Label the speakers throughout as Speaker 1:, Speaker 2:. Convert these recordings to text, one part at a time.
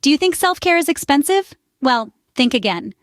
Speaker 1: Do you think self-care is expensive? Well, think again.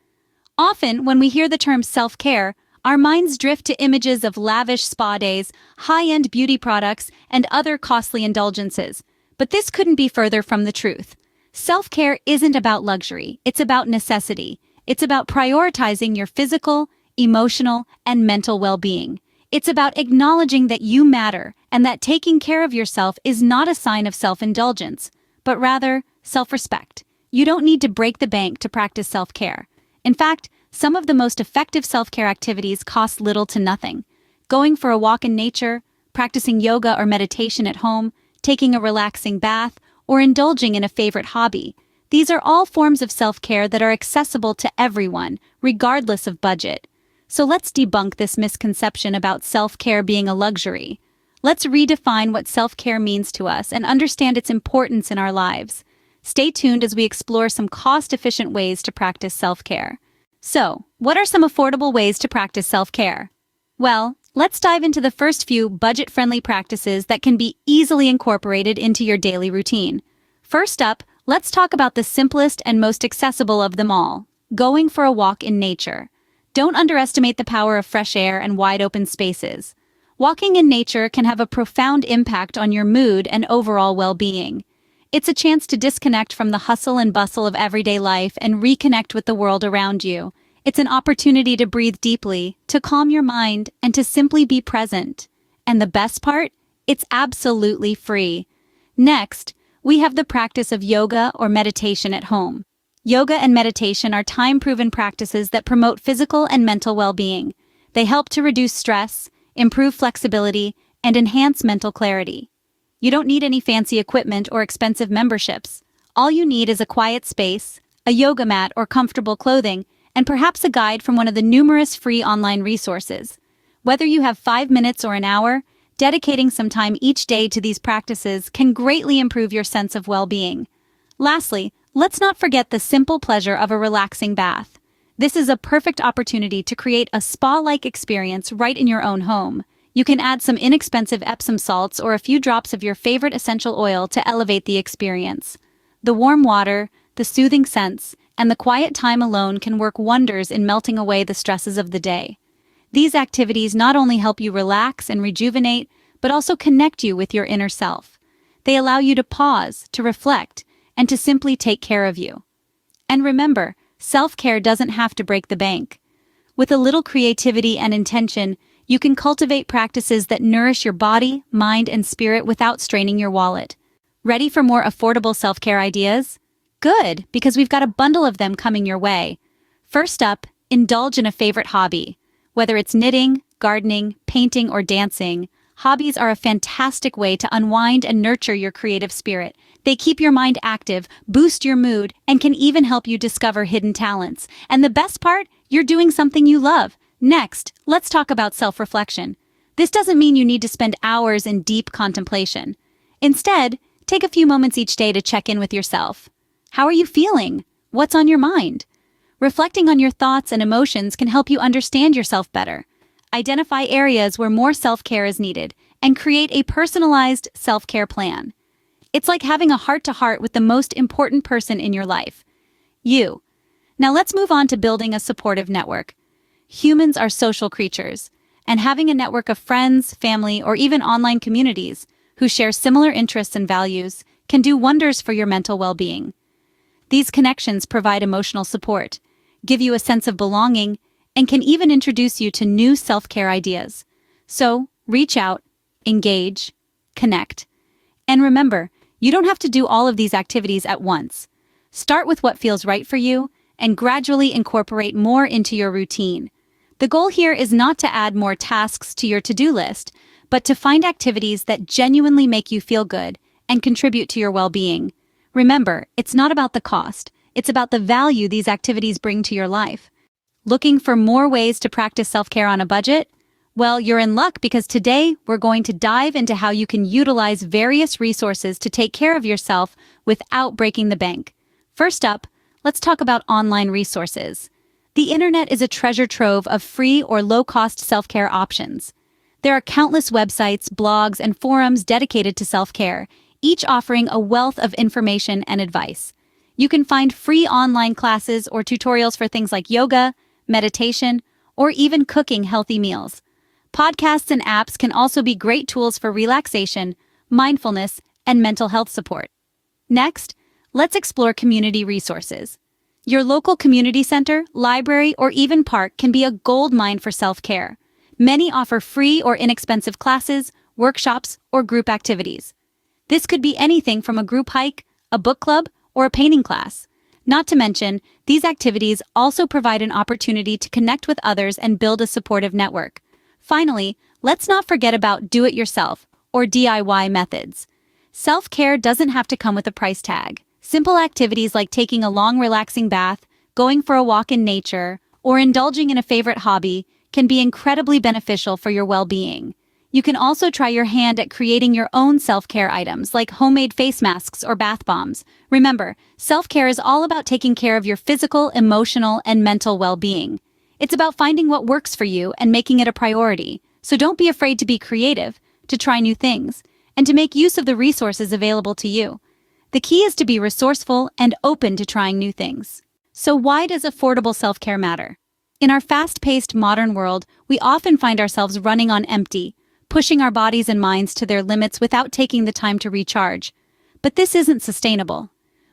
Speaker 1: Often, when we hear the term self-care, our minds drift to images of lavish spa days, high-end beauty products, and other costly indulgences. But this couldn't be further from the truth. Self-care isn't about luxury, it's about necessity. It's about prioritizing your physical, emotional, and mental well-being. It's about acknowledging that you matter and that taking care of yourself is not a sign of self-indulgence, but rather self-respect. You don't need to break the bank to practice self-care. In fact, some of the most effective self-care activities cost little to nothing. Going for a walk in nature, practicing yoga or meditation at home, taking a relaxing bath, or indulging in a favorite hobby. These are all forms of self-care that are accessible to everyone, regardless of budget. So let's debunk this misconception about self-care being a luxury. Let's redefine what self-care means to us and understand its importance in our lives. Stay tuned as we explore some cost-efficient ways to practice self-care. So, what are some affordable ways to practice self-care? Well, let's dive into the first few budget-friendly practices that can be easily incorporated into your daily routine. First up, let's talk about the simplest and most accessible of them all, going for a walk in nature. Don't underestimate the power of fresh air and wide-open spaces. Walking in nature can have a profound impact on your mood and overall well-being. It's a chance to disconnect from the hustle and bustle of everyday life and reconnect with the world around you. It's an opportunity to breathe deeply, to calm your mind, and to simply be present. And the best part? It's absolutely free. Next, we have the practice of yoga or meditation at home. Yoga and meditation are time-proven practices that promote physical and mental well-being. They help to reduce stress, improve flexibility, and enhance mental clarity. You don't need any fancy equipment or expensive memberships. All you need is a quiet space, a yoga mat or comfortable clothing, and perhaps a guide from one of the numerous free online resources. Whether you have 5 minutes or an hour, dedicating some time each day to these practices can greatly improve your sense of well-being. Lastly, let's not forget the simple pleasure of a relaxing bath. This is a perfect opportunity to create a spa-like experience right in your own home. You can add some inexpensive Epsom salts or a few drops of your favorite essential oil to elevate the experience. The warm water, the soothing scents, and the quiet time alone can work wonders in melting away the stresses of the day. These activities not only help you relax and rejuvenate, but also connect you with your inner self. They allow you to pause, to reflect, and to simply take care of you. And remember, self-care doesn't have to break the bank. With a little creativity and intention, you can cultivate practices that nourish your body, mind, and spirit without straining your wallet. Ready for more affordable self-care ideas? Good, because we've got a bundle of them coming your way. First up, indulge in a favorite hobby. Whether it's knitting, gardening, painting, or dancing, hobbies are a fantastic way to unwind and nurture your creative spirit. They keep your mind active, boost your mood, and can even help you discover hidden talents. And the best part? You're doing something you love. Next, let's talk about self-reflection. This doesn't mean you need to spend hours in deep contemplation. Instead, take a few moments each day to check in with yourself. How are you feeling? What's on your mind? Reflecting on your thoughts and emotions can help you understand yourself better. Identify areas where more self-care is needed and create a personalized self-care plan. It's like having a heart-to-heart with the most important person in your life, you. Now let's move on to building a supportive network. Humans are social creatures, and having a network of friends, family, or even online communities who share similar interests and values can do wonders for your mental well-being. These connections provide emotional support, give you a sense of belonging, and can even introduce you to new self-care ideas. So, reach out, engage, connect. And remember, you don't have to do all of these activities at once. Start with what feels right for you and gradually incorporate more into your routine. The goal here is not to add more tasks to your to-do list, but to find activities that genuinely make you feel good and contribute to your well-being. Remember, it's not about the cost, it's about the value these activities bring to your life. Looking for more ways to practice self-care on a budget? Well, you're in luck because today we're going to dive into how you can utilize various resources to take care of yourself without breaking the bank. First up, let's talk about online resources. The internet is a treasure trove of free or low-cost self-care options. There are countless websites, blogs, and forums dedicated to self-care, each offering a wealth of information and advice. You can find free online classes or tutorials for things like yoga, meditation, or even cooking healthy meals. Podcasts and apps can also be great tools for relaxation, mindfulness, and mental health support. Next, let's explore community resources. Your local community center, library, or even park can be a goldmine for self-care. Many offer free or inexpensive classes, workshops, or group activities. This could be anything from a group hike, a book club, or a painting class. Not to mention, these activities also provide an opportunity to connect with others and build a supportive network. Finally, let's not forget about do-it-yourself, or DIY methods. Self-care doesn't have to come with a price tag. Simple activities like taking a long, relaxing bath, going for a walk in nature, or indulging in a favorite hobby can be incredibly beneficial for your well-being. You can also try your hand at creating your own self-care items like homemade face masks or bath bombs. Remember, self-care is all about taking care of your physical, emotional, and mental well-being. It's about finding what works for you and making it a priority. So don't be afraid to be creative, to try new things, and to make use of the resources available to you. The key is to be resourceful and open to trying new things. So why does affordable self-care matter? In our fast-paced modern world, we often find ourselves running on empty, pushing our bodies and minds to their limits without taking the time to recharge. But this isn't sustainable.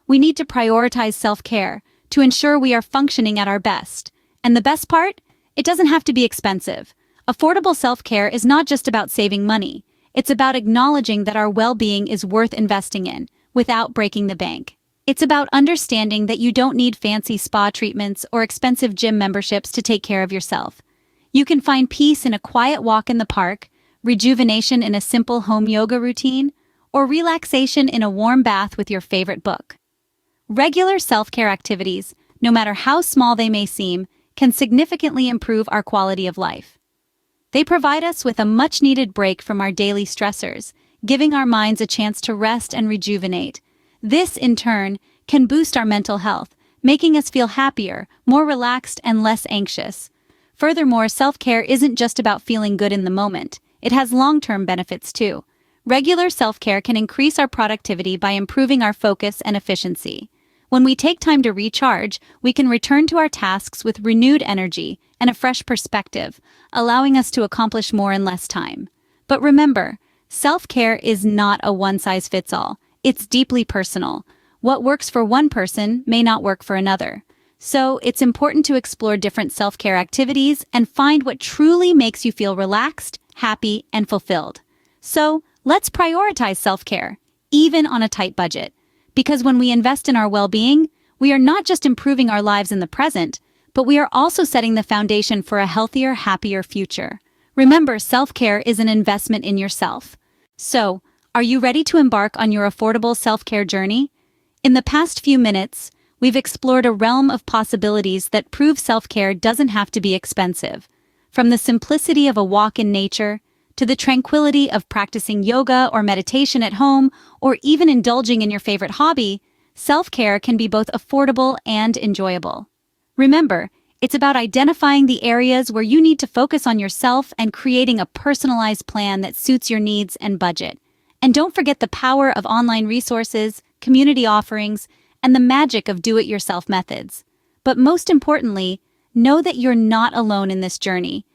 Speaker 1: We need to prioritize self-care to ensure we are functioning at our best. And the best part? It doesn't have to be expensive. Affordable self-care is not just about saving money. It's about acknowledging that our well-being is worth investing in, without breaking the bank. It's about understanding that you don't need fancy spa treatments or expensive gym memberships to take care of yourself. You can find peace in a quiet walk in the park, rejuvenation in a simple home yoga routine, or relaxation in a warm bath with your favorite book. Regular self-care activities, no matter how small they may seem, can significantly improve our quality of life. They provide us with a much-needed break from our daily stressors, giving our minds a chance to rest and rejuvenate. This, in turn, can boost our mental health, making us feel happier, more relaxed, and less anxious. Furthermore, self-care isn't just about feeling good in the moment. It has long-term benefits too. Regular self-care can increase our productivity by improving our focus and efficiency. When we take time to recharge, we can return to our tasks with renewed energy and a fresh perspective, allowing us to accomplish more in less time. But remember, self-care is not a one-size-fits-all. It's deeply personal. What works for one person may not work for another. So it's important to explore different self-care activities and find what truly makes you feel relaxed, happy, and fulfilled. So let's prioritize self-care, even on a tight budget. Because when we invest in our well-being, we are not just improving our lives in the present, but we are also setting the foundation for a healthier, happier future. Remember, self-care is an investment in yourself. So, are you ready to embark on your affordable self-care journey? In the past few minutes, we've explored a realm of possibilities that prove self-care doesn't have to be expensive. From the simplicity of a walk in nature, to the tranquility of practicing yoga or meditation at home, or even indulging in your favorite hobby, self-care can be both affordable and enjoyable. Remember, it's about identifying the areas where you need to focus on yourself and creating a personalized plan that suits your needs and budget. And don't forget the power of online resources, community offerings, and the magic of do-it-yourself methods. But most importantly, know that you're not alone in this journey.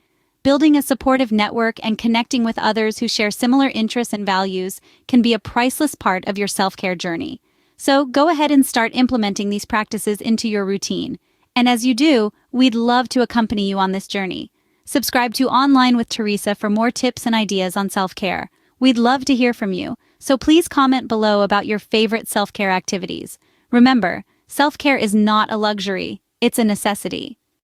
Speaker 1: Building a supportive network and connecting with others who share similar interests and values can be a priceless part of your self-care journey. So go ahead and start implementing these practices into your routine. And as you do, we'd love to accompany you on this journey. Subscribe to Online with Teresa for more tips and ideas on self-care. We'd love to hear from you, so please comment below about your favorite self-care activities. Remember, self-care is not a luxury, it's a necessity.